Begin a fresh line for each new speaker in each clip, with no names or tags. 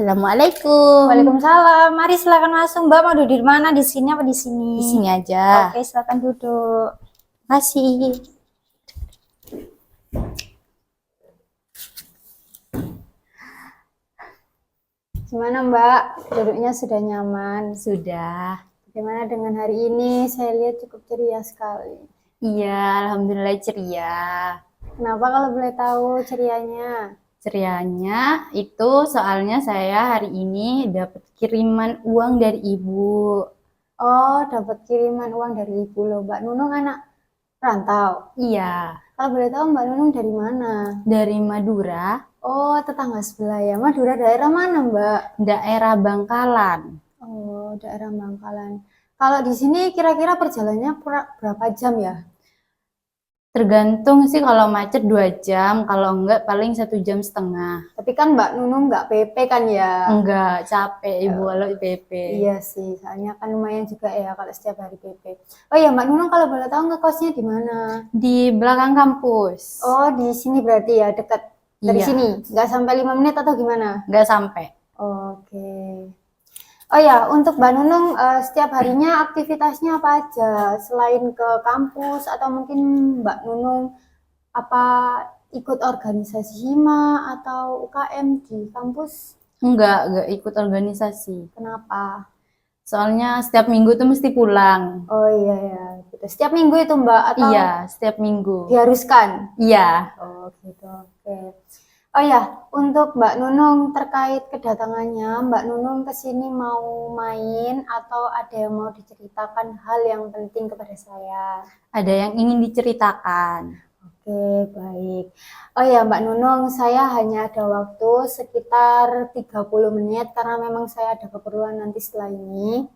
Assalamualaikum.
Waalaikumsalam. Mari silakan masuk, Mbak. Mau duduk di mana? Di sini apa di sini?
Di sini aja.
Oke, silakan duduk.
Kasih.
Gimana, Mbak? Duduknya sudah nyaman?
Sudah.
Bagaimana dengan hari ini? Saya lihat cukup ceria sekali.
Iya, alhamdulillah ceria.
Kenapa kalau boleh tahu cerianya?
Cerianya itu soalnya saya hari ini dapat kiriman uang dari ibu.
Oh, dapat kiriman uang dari ibu loh, Mbak Nunung anak rantau.
Iya,
Kalau boleh tahu Mbak Nunung dari mana?
dari Madura,
Oh, tetangga sebelah ya. Madura daerah mana, Mbak?
daerah Bangkalan.
Oh, daerah Bangkalan. Kalau di sini kira-kira perjalanannya berapa jam ya?
Tergantung sih, kalau macet 2 jam, kalau enggak paling 1,5 jam.
Tapi kan Mbak Nunung nggak PP kan ya?
Enggak, capek ibu kalau PP.
Iya sih, soalnya kan lumayan juga ya kalau setiap hari PP. Oh iya Mbak Nunung kalau boleh tahu ngekosnya di mana?
Di belakang kampus.
Oh di sini berarti ya dekat dari
Iya.
sini, nggak sampai 5 menit atau gimana?
Enggak sampai.
Oke. Oh ya, untuk Mbak Nunung setiap harinya aktivitasnya apa aja? Selain ke kampus atau mungkin Mbak Nunung apa ikut organisasi HIMA atau UKM di kampus?
Enggak ikut organisasi.
Kenapa?
Soalnya setiap minggu tuh mesti pulang.
Oh iya ya, gitu. Setiap minggu itu Mbak atau
Iya, setiap minggu.
diharuskan?
Iya,
Oh gitu, oke. Oh ya, untuk Mbak Nunung terkait kedatangannya, Mbak Nunung ke sini mau main atau ada yang mau diceritakan hal yang penting kepada saya?
ada yang ingin diceritakan.
Oke, baik. Oh ya, Mbak Nunung, saya hanya ada waktu sekitar 30 menit karena memang saya ada keperluan nanti setelah ini.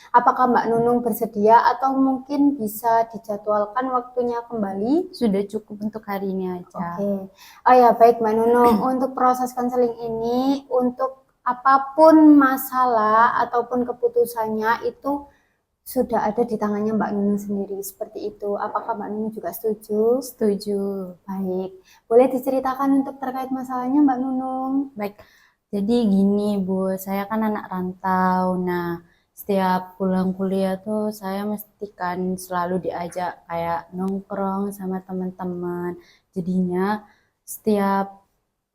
Apakah Mbak Nunung bersedia atau mungkin bisa dijadwalkan waktunya kembali?
Sudah cukup untuk hari ini aja.
Oke. Oh ya, baik Mbak Nunung. Untuk proses konseling ini, untuk apapun masalah ataupun keputusannya itu sudah ada di tangannya Mbak Nunung sendiri. Seperti itu. Apakah Mbak Nunung juga setuju?
Setuju.
Baik. Boleh diceritakan untuk terkait masalahnya Mbak Nunung?
Baik. Jadi gini, Bu, saya kan anak rantau. Nah, setiap pulang kuliah tuh saya mesti kan selalu diajak kayak nongkrong sama teman-teman. Jadinya setiap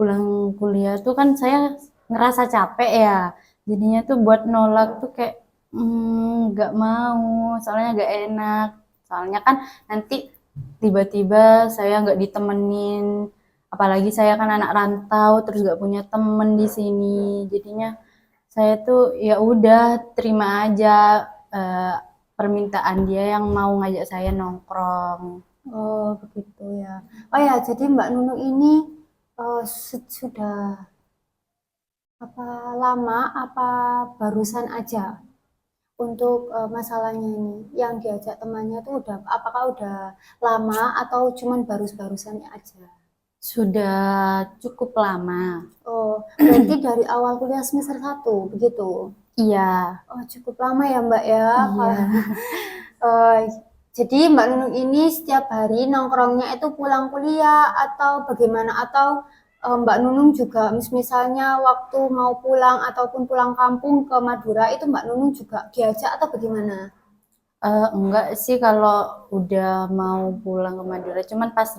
pulang kuliah tuh kan saya ngerasa capek ya. Jadinya tuh buat nolak tuh kayak nggak mau, soalnya nggak enak. Soalnya kan nanti tiba-tiba saya nggak ditemenin, apalagi saya kan anak rantau terus nggak punya temen di sini. Jadinya saya tuh ya udah terima aja permintaan dia yang mau ngajak saya nongkrong.
Oh, begitu ya. Oh ya, jadi Mbak Nunung ini sudah apa lama apa barusan aja untuk masalahnya ini yang diajak temannya tuh udah apakah udah lama atau cuman baru-barusannya aja?
Sudah cukup lama.
Oh, berarti dari awal kuliah semester 1 begitu.
Iya.
Oh, cukup lama ya, Mbak ya.
Iya.
Eh, jadi Mbak Nunung ini setiap hari nongkrongnya itu pulang kuliah atau bagaimana? Atau Mbak Nunung juga misalnya waktu mau pulang ataupun pulang kampung ke Madura itu Mbak Nunung juga diajak atau bagaimana?
Enggak sih kalau udah mau pulang ke Madura, cuman pas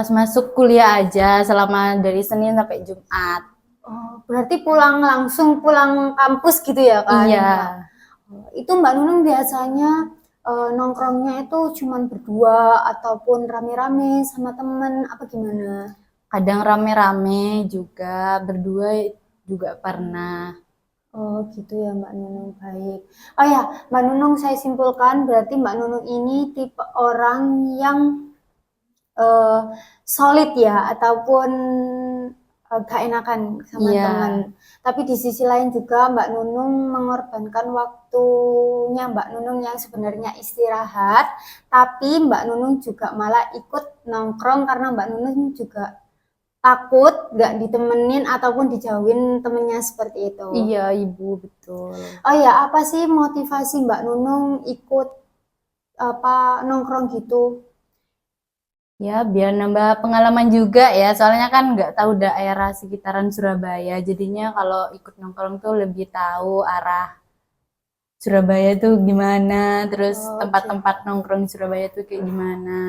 masuk kuliah aja, selama dari Senin sampai Jumat.
Oh, berarti pulang langsung pulang kampus gitu ya kan?
Iya.
Itu Mbak Nunung biasanya nongkrongnya itu cuman berdua ataupun rame-rame sama temen apa gimana?
Kadang rame-rame juga, berdua juga pernah.
Oh gitu ya Mbak Nunung, baik. Oh ya Mbak Nunung, saya simpulkan berarti Mbak Nunung ini tipe orang yang eh, solid ya ataupun gak enakan sama
Iya.
teman. Tapi di sisi lain juga Mbak Nunung mengorbankan waktunya Mbak Nunung yang sebenarnya istirahat, tapi Mbak Nunung juga malah ikut nongkrong karena Mbak Nunung juga takut gak ditemenin ataupun dijauhin temennya seperti itu.
Iya, Ibu, betul.
Oh ya, apa sih motivasi Mbak Nunung ikut apa nongkrong gitu?
Ya, biar nambah pengalaman juga ya. Soalnya kan nggak tahu daerah sekitaran Surabaya. Jadinya kalau ikut nongkrong tuh lebih tahu arah Surabaya tuh gimana, terus
Oke.
tempat-tempat nongkrong di Surabaya tuh kayak gimana.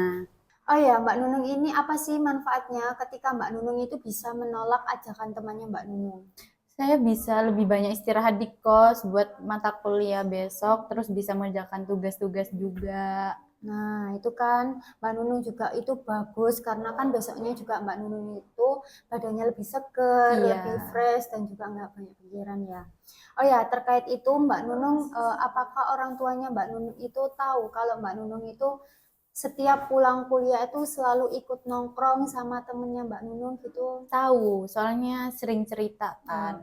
Oh ya, Mbak Nunung ini apa sih manfaatnya ketika Mbak Nunung itu bisa menolak ajakan temannya Mbak Nunung?
Saya bisa lebih banyak istirahat di kos buat mata kuliah besok, terus bisa mengerjakan tugas-tugas juga.
Nah, itu kan Mbak Nunung juga itu bagus karena kan besoknya juga Mbak Nunung itu badannya lebih seger,
Iya,
lebih fresh dan juga nggak banyak pikiran ya. Oh ya, terkait itu Mbak Nunung, apakah orang tuanya Mbak Nunung itu tahu kalau Mbak Nunung itu setiap pulang kuliah itu selalu ikut nongkrong sama temennya Mbak Nunung gitu?
tahu, soalnya sering cerita
Oh,
kan.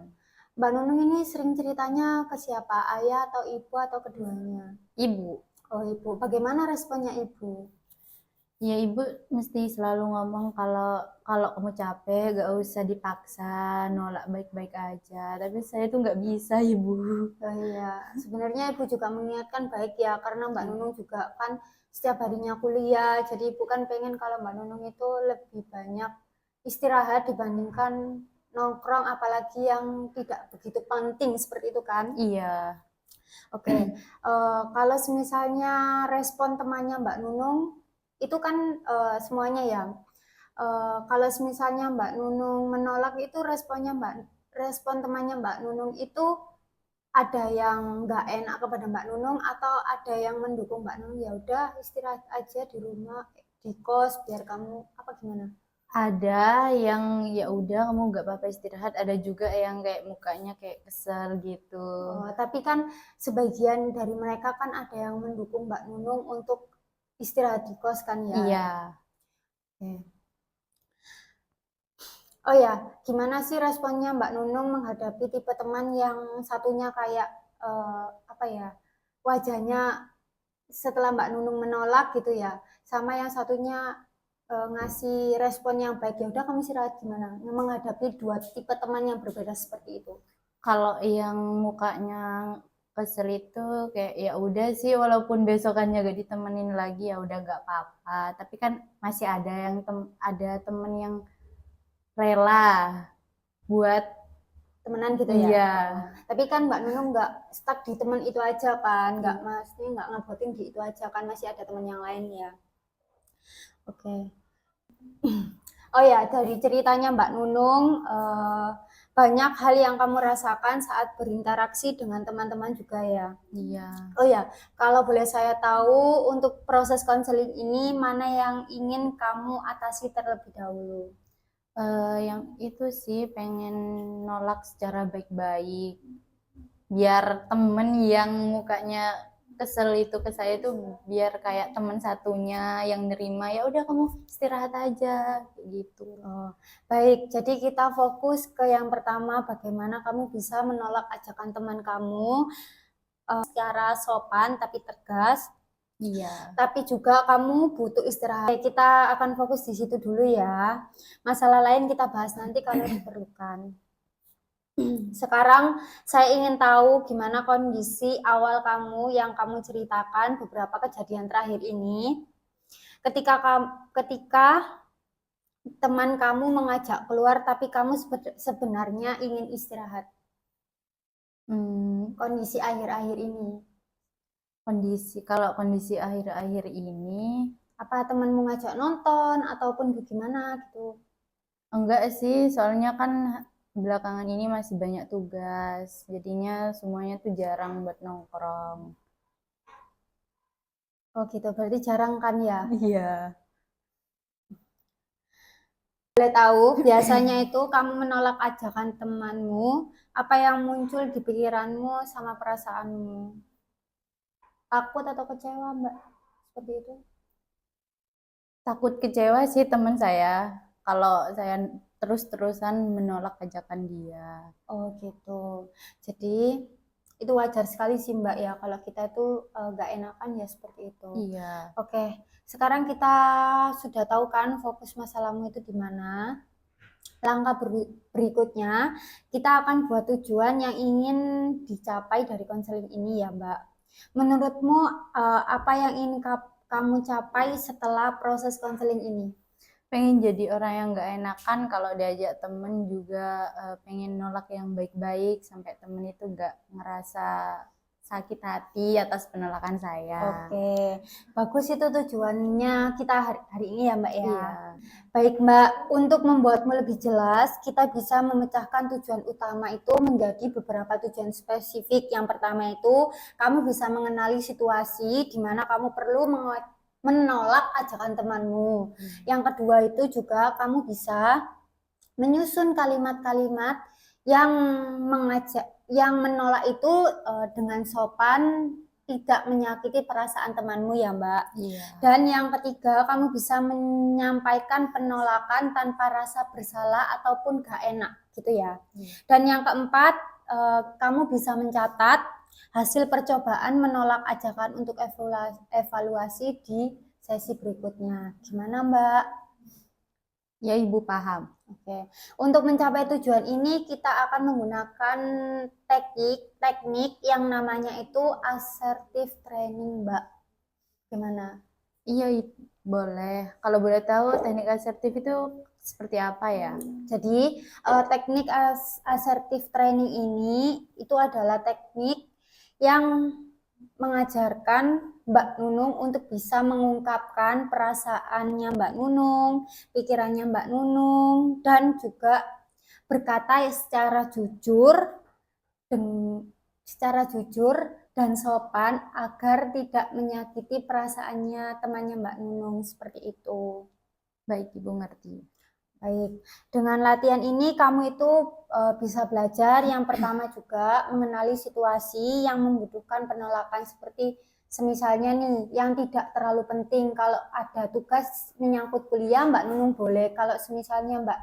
Mbak Nunung ini sering ceritanya ke siapa? Ayah atau ibu atau keduanya?
Ibu,
Oh, ibu. Bagaimana responnya ibu?
ya ibu mesti selalu ngomong kalau kalau kamu capek gak usah dipaksa, nolak baik-baik aja. Tapi saya tuh nggak bisa ibu.
Oh iya, sebenarnya ibu juga mengingatkan baik ya, karena Mbak Nunung juga kan setiap harinya kuliah, jadi ibu kan pengen kalau Mbak Nunung itu lebih banyak istirahat dibandingkan nongkrong, apalagi yang tidak begitu penting seperti itu kan.
Iya,
Oke, kalau misalnya respon temannya Mbak Nunung, itu kan semuanya ya. Kalau misalnya Mbak Nunung menolak itu respon temannya Mbak Nunung itu ada yang nggak enak kepada Mbak Nunung atau ada yang mendukung Mbak Nunung ya udah istirahat aja di rumah di kos biar kamu apa gimana?
ada yang ya udah kamu nggak apa-apa istirahat, ada juga yang kayak mukanya kayak kesel gitu.
Oh, tapi kan sebagian dari mereka kan ada yang mendukung Mbak Nunung untuk istirahat di kos kan ya.
Iya,
Oke. Oh ya, gimana sih responnya Mbak Nunung menghadapi tipe teman yang satunya kayak apa ya, wajahnya setelah Mbak Nunung menolak gitu ya, sama yang satunya ngasih respon yang baik ya udah kamu istirahat gimana? Menghadapi dua tipe teman yang berbeda seperti itu.
kalau yang mukanya kesel itu kayak ya udah sih walaupun besokannya gak ditemenin lagi ya udah gak apa-apa. Tapi kan masih ada yang ada temen yang rela buat
Temenan gitu ya.
iya.
Oh, tapi kan Mbak Nunung nggak stuck di teman itu aja kan, nggak
Iya.
maksudnya nggak ngebuatin di itu aja kan masih ada teman yang lain ya. Oke. Okay. Oh ya, dari ceritanya Mbak Nunung, banyak hal yang kamu rasakan saat berinteraksi dengan teman-teman juga ya.
Iya.
Oh ya, kalau boleh saya tahu untuk proses konseling ini mana yang ingin kamu atasi terlebih dahulu?
Yang itu sih pengen nolak secara baik-baik. Biar temen yang mukanya kesel itu ke saya tuh biar kayak teman satunya yang nerima ya udah kamu istirahat aja gitu.
Oh, baik, jadi kita fokus ke yang pertama, bagaimana kamu bisa menolak ajakan teman kamu secara sopan tapi tegas,
Iya.
tapi juga kamu butuh istirahat. Kita akan fokus di situ dulu ya. Masalah lain kita bahas nanti kalau diperlukan. Sekarang saya ingin tahu gimana kondisi awal kamu yang kamu ceritakan beberapa kejadian terakhir ini. Ketika teman kamu mengajak keluar tapi kamu sebenarnya ingin istirahat.
Hmm,
Kondisi akhir-akhir ini.
kalau kondisi akhir-akhir ini
Apa temanmu ngajak nonton ataupun gimana gitu.
enggak sih, soalnya kan belakangan ini masih banyak tugas, jadinya semuanya tuh jarang buat nongkrong.
Oh gitu, berarti jarang kan ya.
Iya.
Boleh tahu, biasanya itu kamu menolak ajakan temanmu, apa yang muncul di pikiranmu sama perasaanmu? Takut atau kecewa, Mbak? Seperti itu.
Takut kecewa sih teman saya kalau saya terus-terusan menolak ajakan dia.
Oh gitu. Jadi itu wajar sekali sih Mbak ya kalau kita itu gak enakan ya seperti itu.
Iya.
Oke, sekarang kita sudah tahu kan fokus masalahmu itu di mana. Langkah berikutnya, kita akan buat tujuan yang ingin dicapai dari konseling ini ya Mbak. Menurutmu apa yang ingin kamu capai setelah proses konseling ini?
Pengen jadi orang yang nggak enakan kalau diajak temen juga, pengen nolak yang baik-baik sampai temen itu nggak ngerasa sakit hati atas penolakan saya.
Oke, bagus itu tujuannya kita hari ini ya Mbak ya.
Iya.
Baik Mbak, untuk membuatmu lebih jelas, kita bisa memecahkan tujuan utama itu menjadi beberapa tujuan spesifik. Yang pertama itu, kamu bisa mengenali situasi di mana kamu perlu menolak ajakan temanmu. Yang kedua itu juga kamu bisa menyusun kalimat-kalimat yang menolak itu dengan sopan, tidak menyakiti perasaan temanmu ya Mbak.
Iya.
Dan yang ketiga, kamu bisa menyampaikan penolakan tanpa rasa bersalah ataupun gak enak gitu ya. Dan yang keempat, kamu bisa mencatat hasil percobaan menolak ajakan untuk evaluasi di sesi berikutnya. Gimana Mbak?
Ya, Ibu paham.
Oke, untuk mencapai tujuan ini kita akan menggunakan teknik yang namanya itu assertive training, Mbak. Gimana?
Iya, boleh. Kalau boleh tahu teknik asertif itu seperti apa ya?
Jadi teknik assertive training ini itu adalah teknik yang mengajarkan Mbak Nunung untuk bisa mengungkapkan perasaannya Mbak Nunung, pikirannya Mbak Nunung, dan juga berkata secara jujur dan sopan agar tidak menyakiti perasaannya temannya Mbak Nunung seperti itu.
Baik, Ibu ngerti.
Baik, dengan latihan ini kamu itu bisa belajar yang pertama juga mengenali situasi yang membutuhkan penolakan seperti semisalnya nih yang tidak terlalu penting. Kalau ada tugas menyangkut kuliah Mbak Nunung boleh, kalau semisalnya Mbak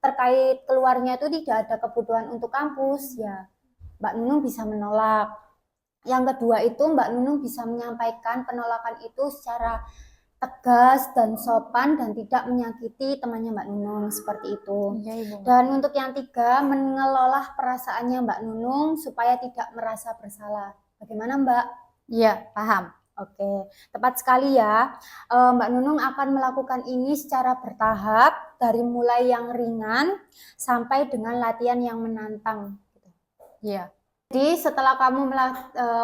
terkait keluarnya itu tidak ada kebutuhan untuk kampus ya Mbak Nunung bisa menolak. Yang kedua itu Mbak Nunung bisa menyampaikan penolakan itu secara tegas dan sopan dan tidak menyakiti temannya Mbak Nunung seperti itu.
Iya, Ibu.
Dan untuk yang tiga, mengelola perasaannya Mbak Nunung supaya tidak merasa bersalah. Bagaimana Mbak?
Iya, paham.
Oke, tepat sekali ya. Mbak Nunung akan melakukan ini secara bertahap dari mulai yang ringan sampai dengan latihan yang menantang.
Iya.
Jadi setelah kamu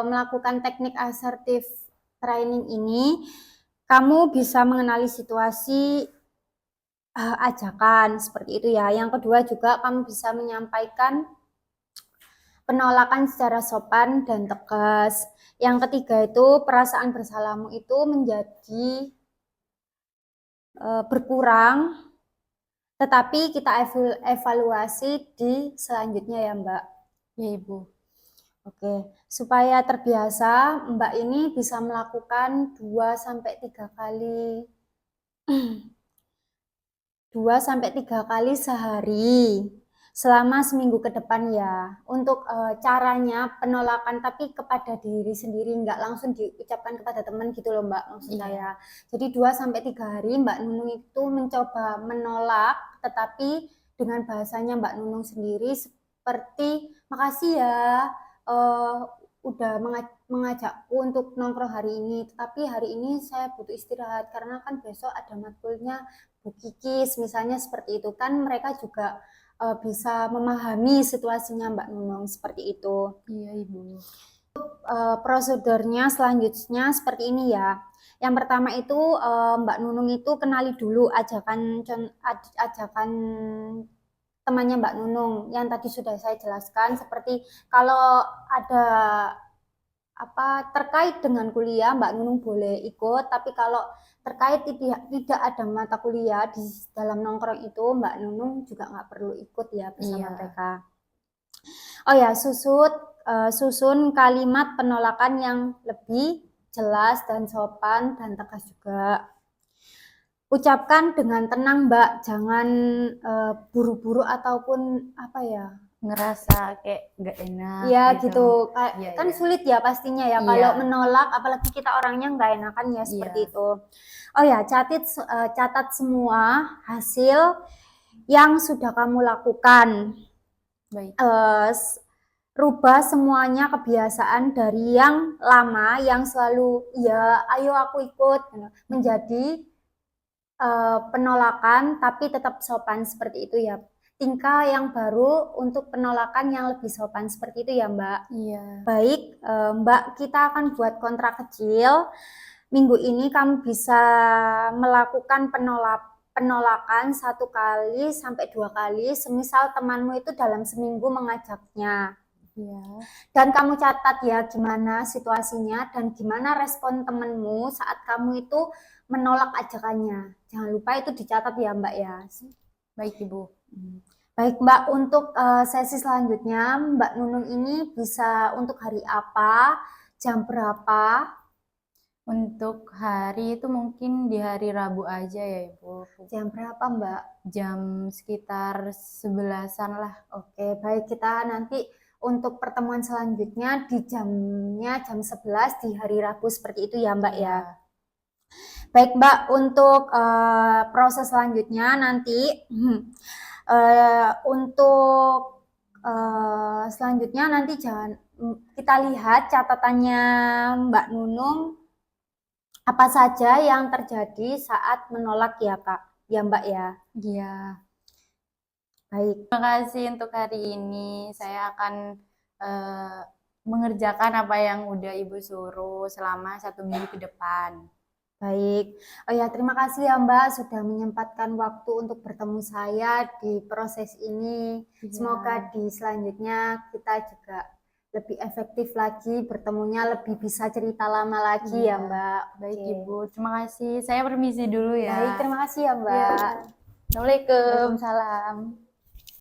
melakukan teknik assertive training ini, kamu bisa mengenali situasi ajakan seperti itu ya. Yang kedua juga kamu bisa menyampaikan penolakan secara sopan dan tegas. Yang ketiga itu perasaan bersalahmu itu menjadi berkurang, tetapi kita evaluasi di selanjutnya ya Mbak.
Ya, Ibu.
Oke, supaya terbiasa Mbak ini bisa melakukan 2-3 kali 2-3 kali sehari selama seminggu ke depan ya. Untuk caranya penolakan tapi kepada diri sendiri, nggak langsung diucapkan kepada teman gitu loh Mbak, maksud saya. Jadi 2-3 hari Mbak Nunung itu mencoba menolak tetapi dengan bahasanya Mbak Nunung sendiri seperti makasih ya udah mengajakku untuk nongkrong hari ini, tetapi hari ini saya butuh istirahat karena kan besok ada matkulnya Bu Kikis, misalnya seperti itu kan mereka juga bisa memahami situasinya Mbak Nunung seperti itu.
Iya, Ibu.
Prosedurnya selanjutnya seperti ini ya. Yang pertama itu Mbak Nunung itu kenali dulu ajakan temannya Mbak Nunung yang tadi sudah saya jelaskan, seperti kalau ada terkait dengan kuliah Mbak Nunung boleh ikut, tapi kalau terkait tidak ada mata kuliah di dalam nongkrong itu Mbak Nunung juga nggak perlu ikut ya bersama mereka. Oh ya, susun kalimat penolakan yang lebih jelas dan sopan dan tegas juga. Ucapkan dengan tenang Mbak, jangan buru-buru ataupun
Ngerasa kayak nggak enak
ya gitu. Kan sulit ya pastinya ya kalau menolak, apalagi kita orangnya nggak enakan ya seperti itu. Oh ya, catat semua hasil yang sudah kamu lakukan.
Baik.
rubah semuanya kebiasaan dari yang lama yang selalu ya ayo aku ikut menjadi penolakan tapi tetap sopan seperti itu ya. Tingkah yang baru untuk penolakan yang lebih sopan seperti itu ya Mbak.
Iya.
Baik, Mbak, kita akan buat kontrak kecil. Minggu ini kamu bisa melakukan penolakan 1 kali sampai 2 kali, semisal temanmu itu dalam seminggu mengajaknya.
Iya.
Dan kamu catat ya gimana situasinya dan gimana respon temenmu saat kamu itu menolak ajakannya. Jangan lupa itu dicatat ya Mbak ya.
Baik, Ibu.
Baik Mbak, untuk sesi selanjutnya Mbak Nunung ini bisa untuk hari apa, jam berapa?
Untuk hari itu mungkin di hari Rabu aja ya, Ibu.
Jam berapa Mbak?
Jam sekitar 11-an lah.
Oke, baik, kita nanti untuk pertemuan selanjutnya di jamnya jam 11 di hari Rabu seperti itu ya Mbak ya. Baik Mbak, untuk proses selanjutnya nanti untuk selanjutnya nanti kita lihat catatannya Mbak Nunung apa saja yang terjadi saat menolak ya Kak, ya Mbak ya.
Iya.
Baik.
Terima kasih untuk hari ini. Saya akan mengerjakan apa yang udah Ibu suruh selama 1 minggu ke depan.
Baik, oh ya terima kasih ya Mbak sudah menyempatkan waktu untuk bertemu saya di proses ini.
Iya.
Semoga di selanjutnya kita juga lebih efektif lagi, bertemunya lebih bisa cerita lama lagi ya
Iya.
Mbak.
Baik,
Oke.
Ibu. Terima kasih. Saya permisi dulu ya.
Baik, terima kasih ya Mbak.
Iya. Assalamualaikum.
Waalaikumsalam.